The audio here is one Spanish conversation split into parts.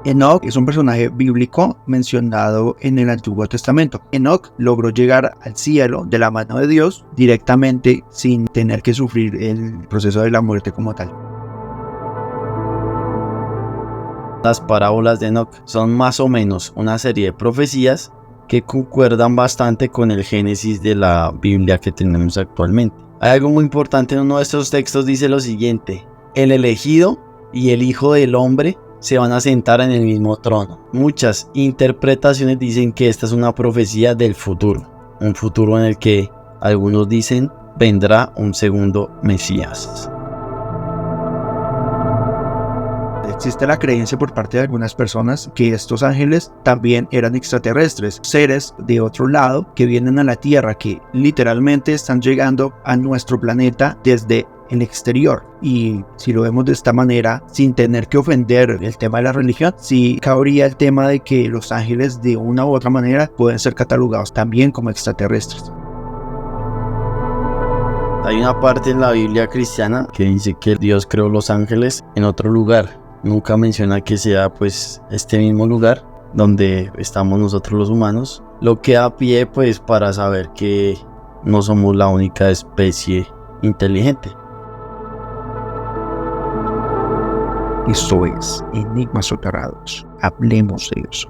Enoc es un personaje bíblico mencionado en el Antiguo Testamento. Enoc logró llegar al cielo de la mano de Dios directamente sin tener que sufrir el proceso de la muerte como tal. Las parábolas de Enoc son más o menos una serie de profecías que concuerdan bastante con el Génesis de la Biblia que tenemos actualmente. Hay algo muy importante en uno de estos textos, dice lo siguiente: el elegido y el Hijo del Hombre se van a sentar en el mismo trono. Muchas interpretaciones dicen que esta es una profecía del futuro, un futuro en el que algunos dicen vendrá un segundo Mesías. Existe la creencia por parte de algunas personas que estos ángeles también eran extraterrestres, seres de otro lado que vienen a la Tierra, que literalmente están llegando a nuestro planeta desde el exterior. Y si lo vemos de esta manera, sin tener que ofender el tema de la religión, sí cabría el tema de que los ángeles de una u otra manera pueden ser catalogados también como extraterrestres. Hay una parte en la Biblia cristiana que dice que Dios creó los ángeles en otro lugar. Nunca menciona que sea pues este mismo lugar donde estamos nosotros los humanos, lo que da pie pues para saber que no somos la única especie inteligente. Esto es Enigmas Soterrados. Hablemos de eso.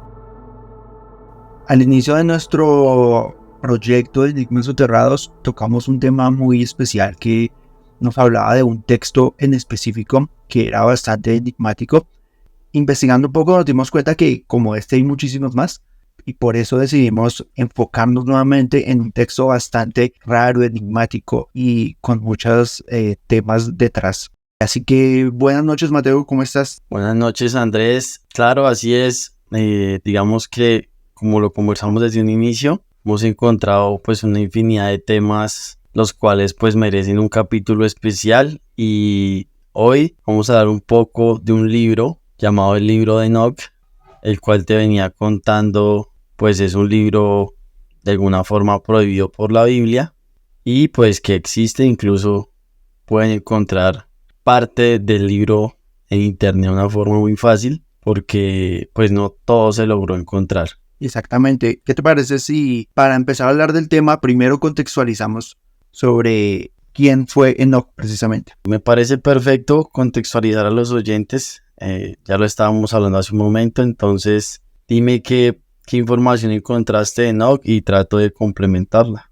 Al inicio de nuestro proyecto de Enigmas Soterrados tocamos un tema muy especial que nos hablaba de un texto en específico que era bastante enigmático. Investigando un poco nos dimos cuenta que como este hay muchísimos más, y por eso decidimos enfocarnos nuevamente en un texto bastante raro, enigmático y con muchos temas detrás. Así que buenas noches, Mateo, ¿cómo estás? Buenas noches, Andrés. Claro, así es. Digamos que como lo conversamos desde un inicio, hemos encontrado pues una infinidad de temas los cuales pues merecen un capítulo especial, y hoy vamos a dar un poco de un libro llamado el libro de Enoc, el cual te venía contando pues es un libro de alguna forma prohibido por la Biblia y pues que existe, incluso pueden encontrar parte del libro en internet de una forma muy fácil porque pues no todo se logró encontrar. Exactamente. ¿Qué te parece si para empezar a hablar del tema primero contextualizamos sobre quién fue Enoc precisamente? Me parece perfecto contextualizar a los oyentes. Ya lo estábamos hablando hace un momento, entonces dime qué información encontraste de Enoc y trato de complementarla.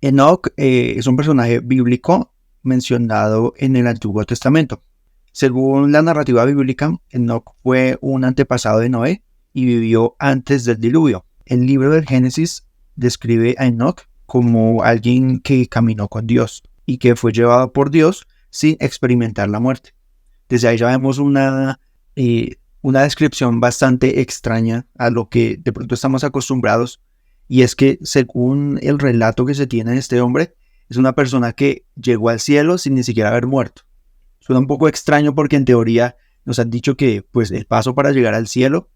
Enoc es un personaje bíblico mencionado en el Antiguo Testamento. Según la narrativa bíblica, Enoc fue un antepasado de Noé y vivió antes del diluvio. El libro del Génesis describe a Enoc como alguien que caminó con Dios y que fue llevado por Dios sin experimentar la muerte. Desde ahí ya vemos una descripción bastante extraña a lo que de pronto estamos acostumbrados, y es que según el relato que se tiene de este hombre, es una persona que llegó al cielo sin ni siquiera haber muerto. Suena un poco extraño porque en teoría nos han dicho que pues, el paso para llegar al cielo,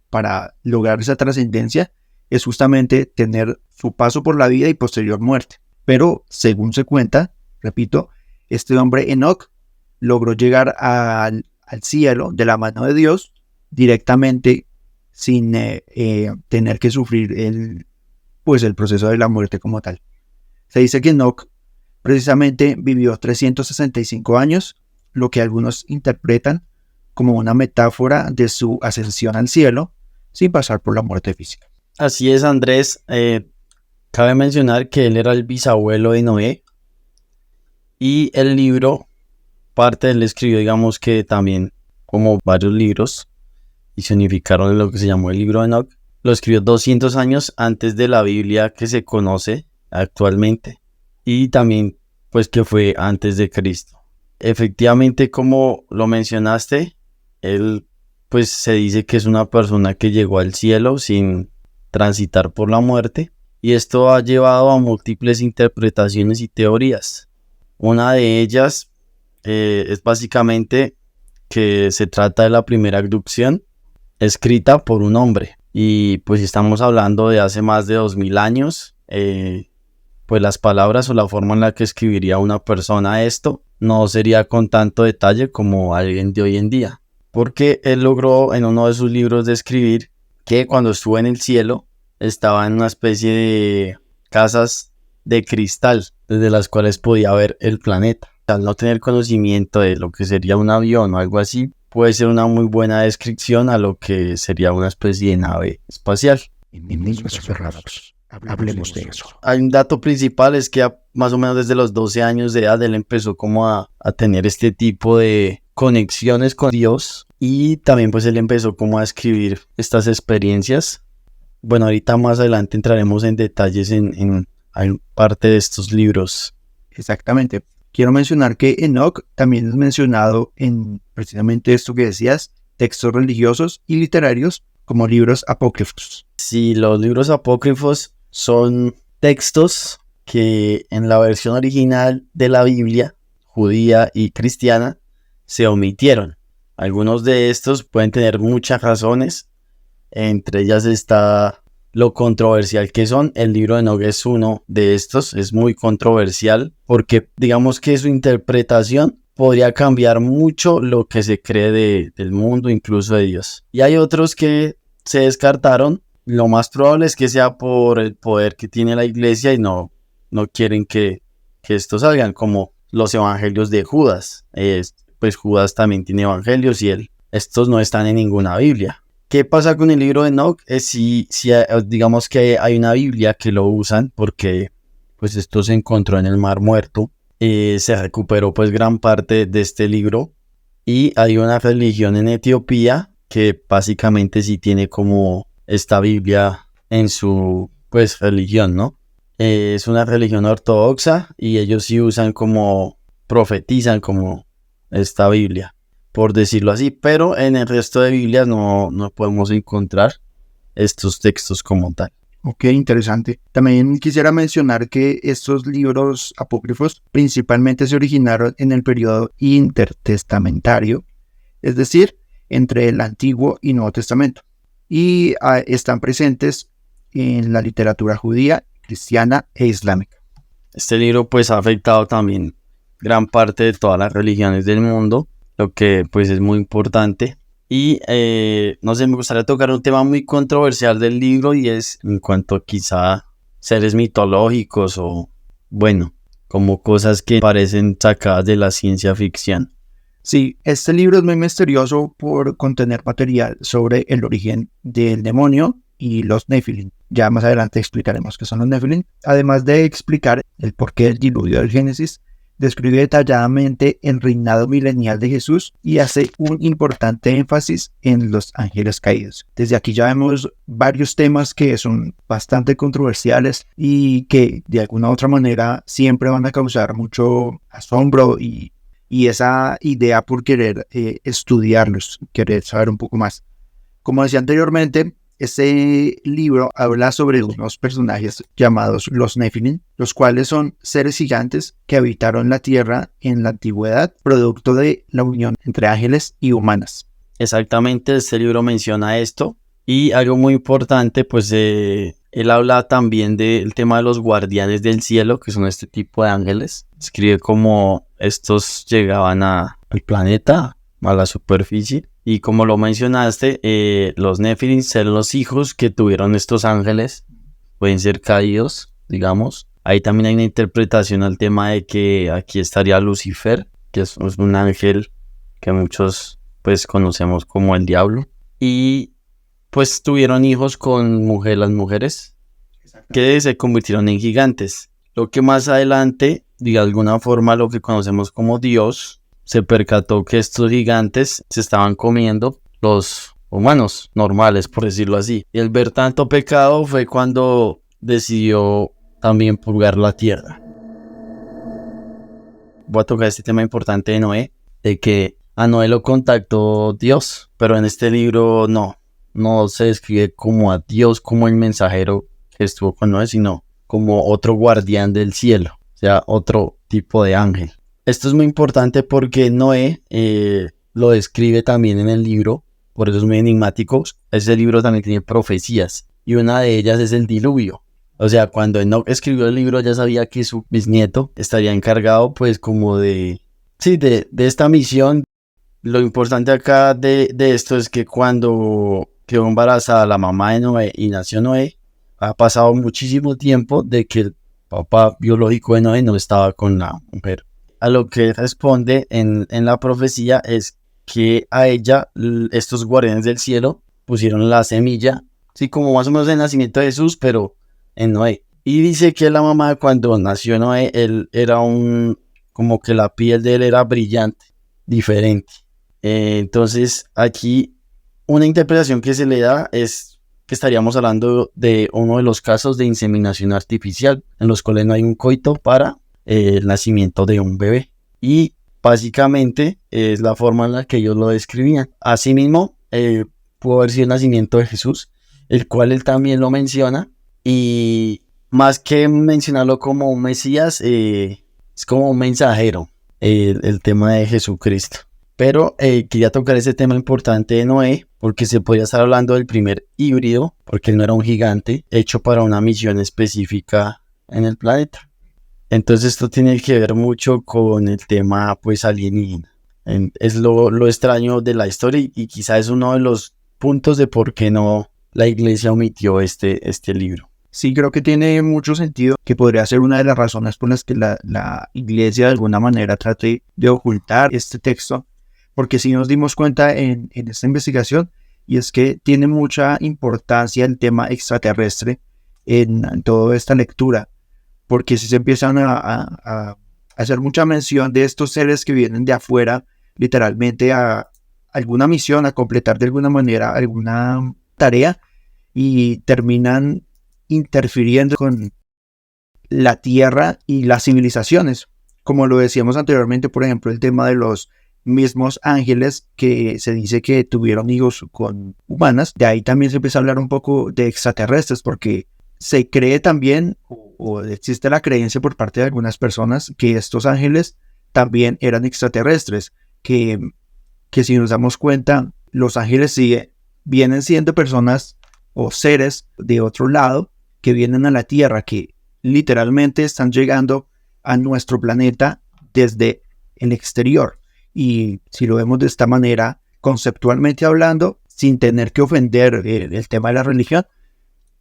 para lograr esa trascendencia, es justamente tener su paso por la vida y posterior muerte. Pero según se cuenta, repito, este hombre Enoc logró llegar al cielo de la mano de Dios directamente sin tener que sufrir el proceso de la muerte como tal. Se dice que Enoc precisamente vivió 365 años, lo que algunos interpretan como una metáfora de su ascensión al cielo sin pasar por la muerte física. Así es, Andrés. Cabe mencionar que él era el bisabuelo de Noé y el libro, parte de él escribió, digamos que también como varios libros y se unificaron en lo que se llamó el libro de Enoc. Lo escribió 200 años antes de la Biblia que se conoce actualmente y también pues que fue antes de Cristo. Efectivamente, como lo mencionaste, él pues se dice que es una persona que llegó al cielo sin transitar por la muerte, y esto ha llevado a múltiples interpretaciones y teorías. Una de ellas es básicamente que se trata de la primera abducción escrita por un hombre, y pues si estamos hablando de hace más de 2000 años, pues las palabras o la forma en la que escribiría una persona esto no sería con tanto detalle como alguien de hoy en día. porque él logró en uno de sus libros describir que cuando estuvo en el cielo estaba en una especie de casas de cristal desde las cuales podía ver el planeta. Al no tener conocimiento de lo que sería un avión o algo así, puede ser una muy buena descripción a lo que sería una especie de nave espacial. Enigmas cerrados. Hablemos de eso. Hay un dato principal, es que más o menos desde los 12 años de edad él empezó como a tener este tipo de conexiones con Dios, y también pues él empezó como a escribir estas experiencias. Bueno, ahorita más adelante entraremos en detalles en parte de estos libros. Exactamente. Quiero mencionar que Enoch también es mencionado en precisamente esto que decías, textos religiosos y literarios como libros apócrifos. Sí, los libros apócrifos son textos que en la versión original de la Biblia, judía y cristiana, se omitieron. Algunos de estos pueden tener muchas razones, entre ellas está lo controversial que son. El libro de Enoch es uno de estos, es muy controversial porque digamos que su interpretación podría cambiar mucho lo que se cree del mundo, incluso de Dios. Y hay otros que se descartaron. Lo más probable es que sea por el poder que tiene la iglesia y no quieren que estos salgan, como los evangelios de Judas. Pues Judas también tiene evangelios y estos no están en ninguna Biblia. ¿Qué pasa con el libro de Enoch? Si digamos que hay una Biblia que lo usan porque pues esto se encontró en el Mar Muerto, se recuperó pues gran parte de este libro, y hay una religión en Etiopía que básicamente sí tiene como esta Biblia en su pues religión, ¿no? Es una religión ortodoxa y ellos sí usan profetizan como esta Biblia, por decirlo así, pero en el resto de Biblias no podemos encontrar estos textos como tal. Ok, interesante. También quisiera mencionar que estos libros apócrifos principalmente se originaron en el periodo intertestamentario, es decir, entre el Antiguo y Nuevo Testamento, y están presentes en la literatura judía, cristiana e islámica. Este libro pues ha afectado también gran parte de todas las religiones del mundo, lo que pues es muy importante. Y no sé, me gustaría tocar un tema muy controversial del libro, y es en cuanto a quizá seres mitológicos o bueno, como cosas que parecen sacadas de la ciencia ficción. Sí, este libro es muy misterioso por contener material sobre el origen del demonio y los Nephilim. Ya más adelante explicaremos qué son los Nephilim. Además de explicar el porqué del diluvio del Génesis, describe detalladamente el reinado milenial de Jesús y hace un importante énfasis en los ángeles caídos. Desde aquí ya vemos varios temas que son bastante controversiales y que de alguna u otra manera siempre van a causar mucho asombro y esa idea por querer estudiarlos, querer saber un poco más. Como decía anteriormente, este libro habla sobre unos personajes llamados los Nephilim, los cuales son seres gigantes que habitaron la tierra en la antigüedad, producto de la unión entre ángeles y humanas. Exactamente, este libro menciona esto, y algo muy importante, pues él habla también del tema de los guardianes del cielo, que son este tipo de ángeles. Escribe cómo estos llegaban al planeta, a la superficie. Y como lo mencionaste, los Nephilim son los hijos que tuvieron estos ángeles. Pueden ser caídos, digamos. Ahí también hay una interpretación al tema de que aquí estaría Lucifer, que es un ángel que muchos pues conocemos como el diablo. Y pues tuvieron hijos con las mujeres que se convirtieron en gigantes. Lo que más adelante, de alguna forma, lo que conocemos como Dios, se percató que estos gigantes se estaban comiendo los humanos normales, por decirlo así. Y al ver tanto pecado fue cuando decidió también purgar la tierra. Voy a tocar este tema importante de Noé, de que a Noé lo contactó Dios, pero en este libro no se describe como a Dios, como el mensajero que estuvo con Noé, sino como otro guardián del cielo, o sea, otro tipo de ángel. Esto es muy importante porque Noé lo describe también en el libro, por eso es muy enigmático. Ese libro también tiene profecías y una de ellas es el diluvio. O sea, cuando Enoch escribió el libro ya sabía que su bisnieto estaría encargado pues como de esta misión lo importante acá de esto es que cuando quedó embarazada la mamá de Noé y nació Noé, ha pasado muchísimo tiempo de que el papá biológico de Noé no estaba con la mujer. A lo que responde en la profecía es que a ella estos guardianes del cielo pusieron la semilla, así como más o menos el nacimiento de Jesús, pero en Noé. Y dice que la mamá cuando nació Noé, él era como que la piel de él era brillante, diferente. Entonces aquí una interpretación que se le da es que estaríamos hablando de uno de los casos de inseminación artificial, en los cuales no hay un coito para el nacimiento de un bebé. Y básicamente es la forma en la que ellos lo describían. Asimismo, pudo haber sido el nacimiento de Jesús, el cual él también lo menciona. Y más que mencionarlo como un Mesías, es como un mensajero, el tema de Jesucristo. Pero quería tocar ese tema importante de Noé, porque se podría estar hablando del primer híbrido, porque él no era un gigante, hecho para una misión específica en el planeta. Entonces esto tiene que ver mucho con el tema pues alienígena. Es lo extraño de la historia y quizá es uno de los puntos de por qué no la iglesia omitió este libro. Sí, creo que tiene mucho sentido, que podría ser una de las razones por las que la iglesia de alguna manera trate de ocultar este texto, porque sí nos dimos cuenta en esta investigación, y es que tiene mucha importancia el tema extraterrestre en toda esta lectura, porque si se empiezan a hacer mucha mención de estos seres que vienen de afuera, literalmente a alguna misión, a completar de alguna manera alguna tarea, y terminan interfiriendo con la Tierra y las civilizaciones. Como lo decíamos anteriormente, por ejemplo, el tema de los mismos ángeles que se dice que tuvieron hijos con humanas. De ahí también se empieza a hablar un poco de extraterrestres, porque se cree también, o existe la creencia por parte de algunas personas, que estos ángeles también eran extraterrestres, que si nos damos cuenta, los ángeles vienen siendo personas o seres de otro lado que vienen a la Tierra, que literalmente están llegando a nuestro planeta desde el exterior. Y si lo vemos de esta manera, conceptualmente hablando, sin tener que ofender el tema de la religión,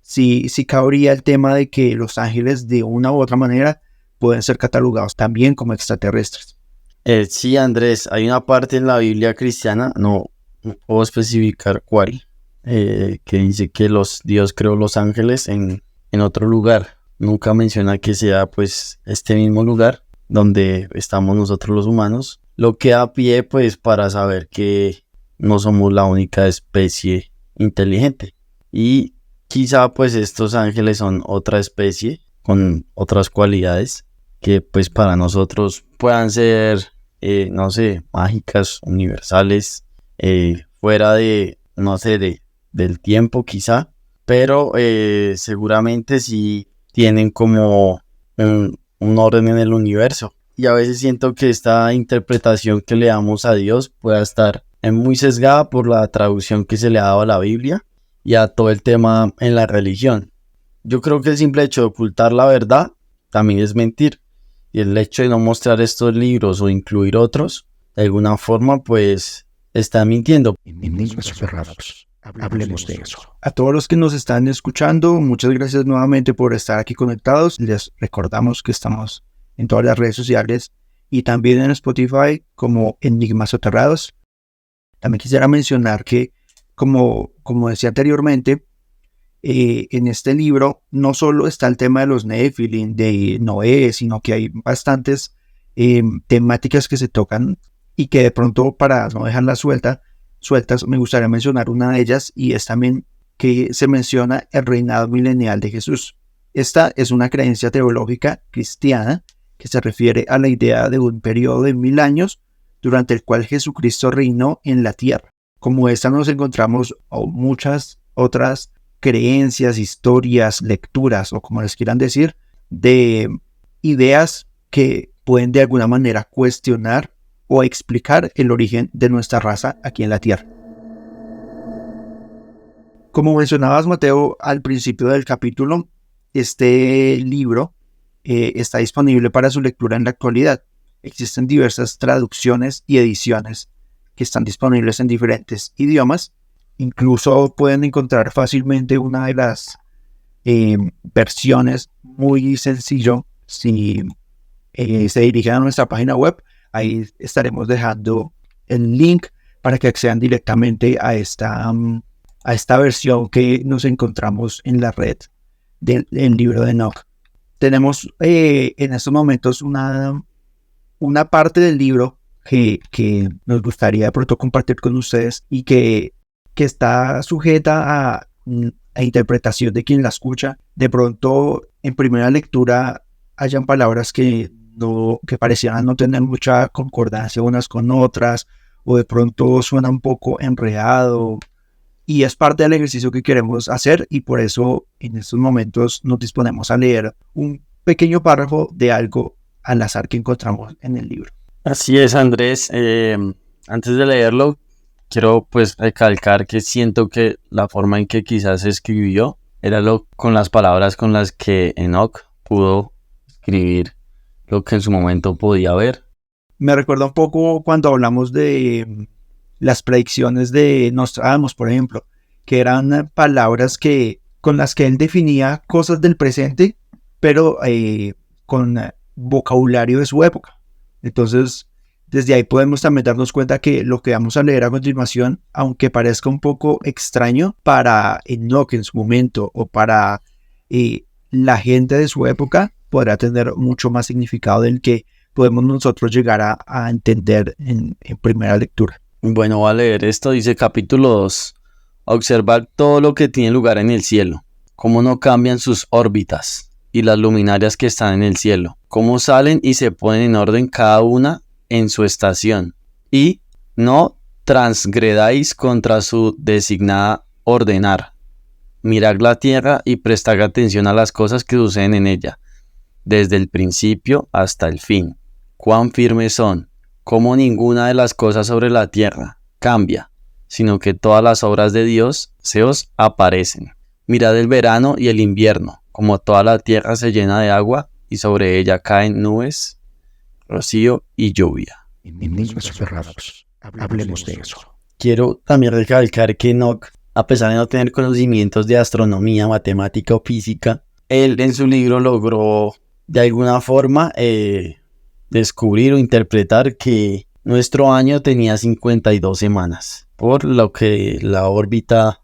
sí cabría el tema de que los ángeles de una u otra manera pueden ser catalogados también como extraterrestres. Sí, Andrés, hay una parte en la Biblia cristiana, no puedo especificar cuál, que dice que Dios creó los ángeles en otro lugar. Nunca menciona que sea pues este mismo lugar donde estamos nosotros los humanos, lo que da pie pues para saber que no somos la única especie inteligente. Y quizá pues estos ángeles son otra especie con otras cualidades que pues para nosotros puedan ser, no sé, mágicas, universales, fuera de, no sé, del tiempo quizá, pero seguramente sí tienen como un orden en el universo. Y a veces siento que esta interpretación que le damos a Dios pueda estar muy sesgada por la traducción que se le ha dado a la Biblia y a todo el tema en la religión. Yo creo que el simple hecho de ocultar la verdad también es mentir. Y el hecho de no mostrar estos libros o incluir otros, de alguna forma, pues, está mintiendo. Enigmas cerrados. Hablemos de eso. A todos los que nos están escuchando, muchas gracias nuevamente por estar aquí conectados. Les recordamos que estamos en todas las redes sociales y también en Spotify como Enigmas Soterrados. También quisiera mencionar que, como decía anteriormente, en este libro no solo está el tema de los Nephilim, de Noé, sino que hay bastantes temáticas que se tocan y que de pronto, para no dejarlas sueltas, me gustaría mencionar una de ellas, y es también que se menciona el reinado milenial de Jesús. Esta es una creencia teológica cristiana que se refiere a la idea de un periodo de 1000 años durante el cual Jesucristo reinó en la tierra. Como esta nos encontramos muchas otras creencias, historias, lecturas, o como les quieran decir, de ideas que pueden de alguna manera cuestionar o explicar el origen de nuestra raza aquí en la Tierra. Como mencionabas, Mateo, al principio del capítulo, este libro está disponible para su lectura en la actualidad. Existen diversas traducciones y ediciones que están disponibles en diferentes idiomas. Incluso pueden encontrar fácilmente una de las versiones muy sencillo si se dirigen a nuestra página web. Ahí estaremos dejando el link para que accedan directamente a esta versión que nos encontramos en la red del libro de Enoch. Tenemos en estos momentos una parte del libro que nos gustaría de pronto compartir con ustedes y que está sujeta a interpretación de quien la escucha. De pronto, en primera lectura, hayan palabras que parecieran no tener mucha concordancia unas con otras, o de pronto suena un poco enredado, y es parte del ejercicio que queremos hacer, y por eso en estos momentos nos disponemos a leer un pequeño párrafo de algo al azar que encontramos en el libro. Así es, Andrés. Antes de leerlo, quiero pues recalcar que siento que la forma en que quizás se escribió era con las palabras con las que Enoch pudo escribir lo que en su momento podía ver. Me recuerda un poco cuando hablamos de las predicciones de Nostradamus, por ejemplo, que eran palabras con las que él definía cosas del presente, pero con vocabulario de su época. Entonces, desde ahí podemos también darnos cuenta que lo que vamos a leer a continuación, aunque parezca un poco extraño para Enoch en su momento o para la gente de su época, podrá tener mucho más significado del que podemos nosotros llegar a entender en primera lectura. Bueno, voy a leer esto. Dice capítulo 2. Observar todo lo que tiene lugar en el cielo, cómo no cambian sus órbitas y las luminarias que están en el cielo, cómo salen y se ponen en orden cada una en su estación, y no transgredáis contra su designada ordenar. Mirad la tierra y prestad atención a las cosas que suceden en ella, desde el principio hasta el fin. Cuán firmes son, como ninguna de las cosas sobre la tierra cambia, sino que todas las obras de Dios se os aparecen. Mirad el verano y el invierno, como toda la tierra se llena de agua y sobre ella caen nubes, rocío y lluvia. Enigmas cerrados. Hablemos de eso. Quiero también recalcar que Enoch, a pesar de no tener conocimientos de astronomía, matemática o física, él en su libro logró de alguna forma descubrir o interpretar que nuestro año tenía 52 semanas, por lo que la órbita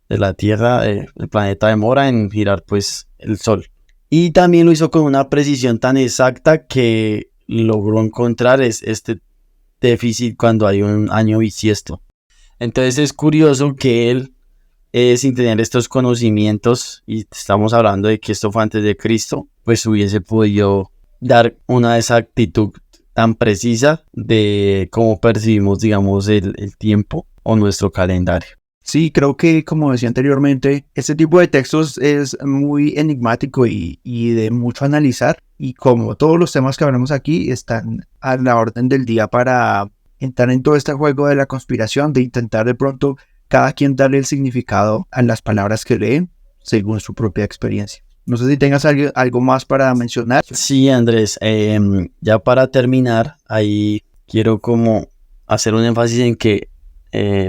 de la Tierra, el planeta demora en girar pues el Sol. Y también lo hizo con una precisión tan exacta que logró encontrar este déficit cuando hay un año bisiesto. Entonces es curioso que él, sin tener estos conocimientos, y estamos hablando de que esto fue antes de Cristo, pues hubiese podido dar una exactitud tan precisa de cómo percibimos, digamos, el tiempo o nuestro calendario. Sí, creo que, como decía anteriormente, este tipo de textos es muy enigmático y de mucho analizar. Y como todos los temas que hablamos aquí están a la orden del día para entrar en todo este juego de la conspiración, de intentar de pronto cada quien darle el significado a las palabras que leen según su propia experiencia. No sé si tengas algo más para mencionar. Sí, Andrés, ya para terminar, ahí quiero como hacer un énfasis en que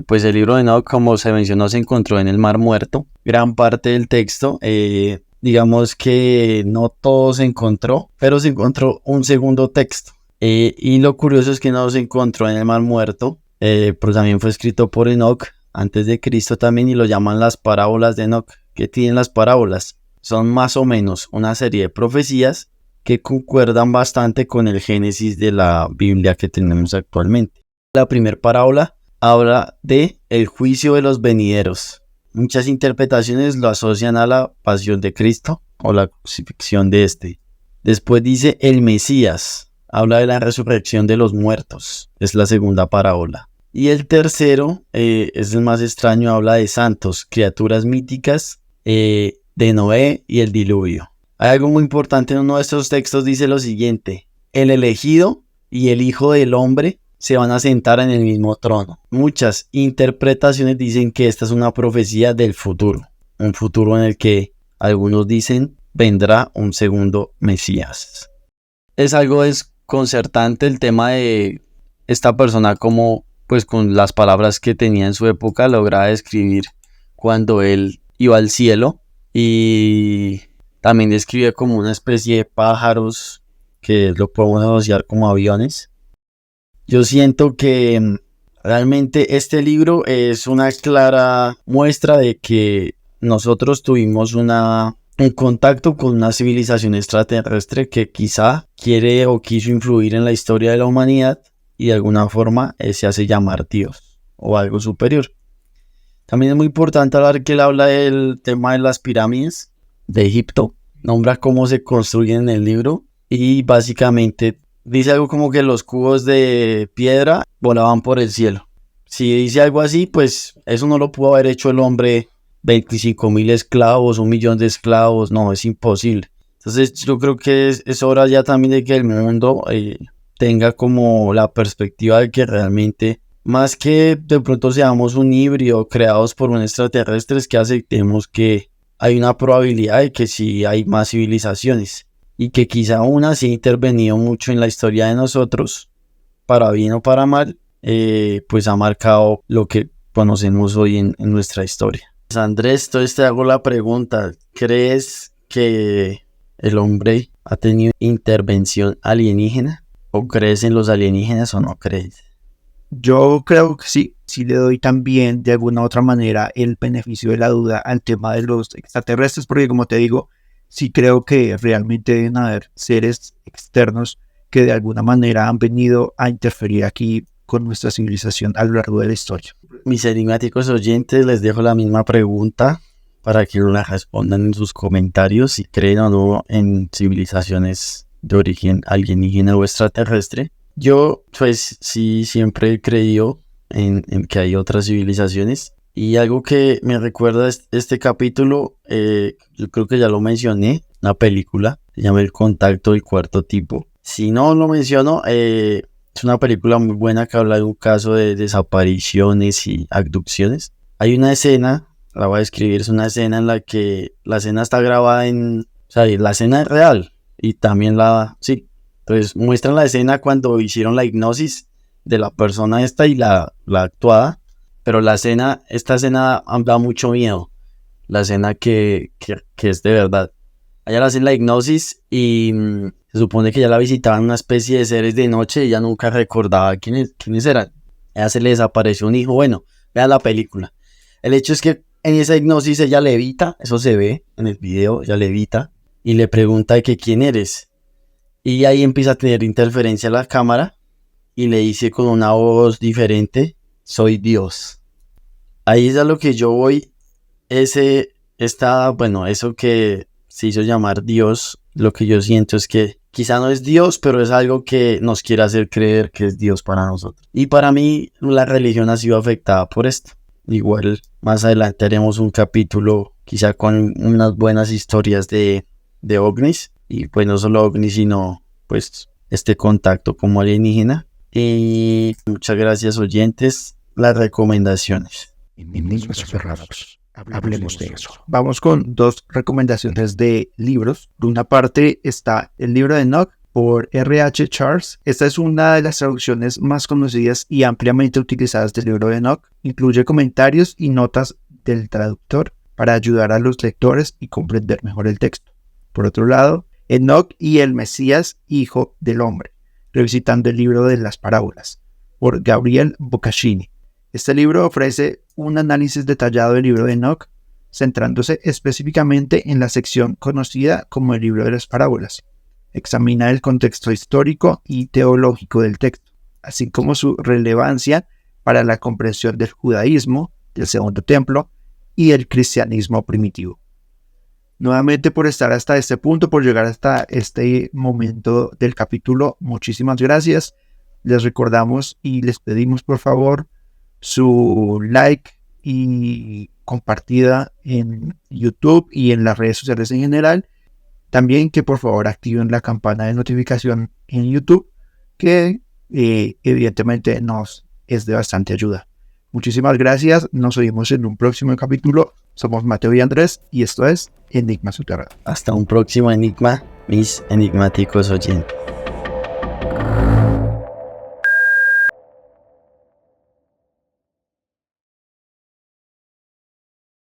pues el libro de Enoch, como se mencionó, se encontró en el Mar Muerto. Gran parte del texto, digamos que no todo se encontró, pero se encontró un segundo texto. Y lo curioso es que no se encontró en el Mar Muerto, pero también fue escrito por Enoch antes de Cristo también, y lo llaman las parábolas de Enoch. ¿Qué tienen las parábolas? Son más o menos una serie de profecías que concuerdan bastante con el Génesis de la Biblia que tenemos actualmente. La primera parábola habla de el juicio de los venideros. Muchas interpretaciones lo asocian a la pasión de Cristo o la crucifixión de este. Después dice el Mesías, habla de la resurrección de los muertos, es la segunda parábola. Y el tercero, es el más extraño, habla de santos, criaturas míticas, de Noé y el diluvio. Hay algo muy importante en uno de estos textos, dice lo siguiente: el elegido y el Hijo del Hombre se van a sentar en el mismo trono. Muchas interpretaciones dicen que esta es una profecía del futuro, un futuro en el que algunos dicen vendrá un segundo Mesías. Es algo desconcertante el tema de esta persona, como pues con las palabras que tenía en su época, lograba describir cuando él iba al cielo, y también describe como una especie de pájaros que lo podemos asociar como aviones. Yo siento que realmente este libro es una clara muestra de que nosotros tuvimos un contacto con una civilización extraterrestre que quizá quiere o quiso influir en la historia de la humanidad, y de alguna forma se hace llamar Dios o algo superior. También es muy importante hablar que él habla del tema de las pirámides de Egipto, nombra cómo se construyen en el libro, y básicamente dice algo como que los cubos de piedra volaban por el cielo. Si dice algo así, pues eso no lo pudo haber hecho el hombre, 25,000 esclavos, 1,000,000 de esclavos, no, es imposible. Entonces yo creo que es hora ya también de que el mundo tenga como la perspectiva de que realmente, más que de pronto seamos un híbrido creados por un extraterrestre, es que aceptemos que hay una probabilidad de que sí hay más civilizaciones, y que quizá una sí ha intervenido mucho en la historia de nosotros, para bien o para mal, pues ha marcado lo que conocemos hoy en nuestra historia. Pues Andrés, entonces te hago la pregunta, ¿crees que el hombre ha tenido intervención alienígena? ¿O crees en los alienígenas o no crees? Yo creo que sí le doy también de alguna u otra manera el beneficio de la duda al tema de los extraterrestres, porque como te digo, sí creo que realmente deben haber seres externos que de alguna manera han venido a interferir aquí con nuestra civilización a lo largo de la historia. Mis enigmáticos oyentes, les dejo la misma pregunta para que la respondan en sus comentarios si creen o no en civilizaciones de origen alienígena o extraterrestre. Yo, pues, sí, siempre he creído en que hay otras civilizaciones. Y algo que me recuerda este capítulo, yo creo que ya lo mencioné, una película, se llama El Contacto del Cuarto Tipo. Si no lo menciono, es una película muy buena que habla de un caso de desapariciones y abducciones. Hay una escena, la voy a describir, es una escena en la que la escena está grabada o sea, la escena es real, y también sí. Entonces muestran la escena cuando hicieron la hipnosis de la persona esta y la actuada, pero esta escena da mucho miedo, la escena que es de verdad. Allá le hacen la hipnosis y se supone que ya la visitaban una especie de seres de noche y ella nunca recordaba quiénes eran. A ella se le desapareció un hijo. Bueno, vean la película. El hecho es que en esa hipnosis ella levita, eso se ve en el video, ella levita y le pregunta de que quién eres. Y ahí empieza a tener interferencia la cámara y le dice con una voz diferente, soy Dios. Ahí es a lo que yo voy. Eso que se hizo llamar Dios, lo que yo siento es que quizá no es Dios, pero es algo que nos quiere hacer creer que es Dios para nosotros. Y para mí la religión ha sido afectada por esto. Igual más adelante haremos un capítulo quizá con unas buenas historias de ovnis. Y pues no solo ovnis, sino pues este contacto como alienígena. Y muchas gracias oyentes. Las recomendaciones. Enigmas cerrados. Hablemos de eso. Vamos con 2 recomendaciones de libros. De una parte está el libro de Enoch por R.H. Charles. Esta es una de las traducciones más conocidas y ampliamente utilizadas del libro de Enoch. Incluye comentarios y notas del traductor para ayudar a los lectores y comprender mejor el texto. Por otro lado, Enoch y el Mesías, hijo del hombre, revisitando el libro de las parábolas, por Gabriel Boccaccini. Este libro ofrece un análisis detallado del libro de Enoch, centrándose específicamente en la sección conocida como el libro de las parábolas. Examina el contexto histórico y teológico del texto, así como su relevancia para la comprensión del judaísmo, del Segundo Templo y el cristianismo primitivo. Nuevamente por estar hasta este punto, por llegar hasta este momento del capítulo, muchísimas gracias. Les recordamos y les pedimos por favor su like y compartida en YouTube y en las redes sociales en general. También que por favor activen la campana de notificación en YouTube, que evidentemente nos es de bastante ayuda. Muchísimas gracias, nos oímos en un próximo capítulo. Somos Mateo y Andrés y esto es Enigma Subterráneo. Hasta un próximo enigma, mis enigmáticos oyentes.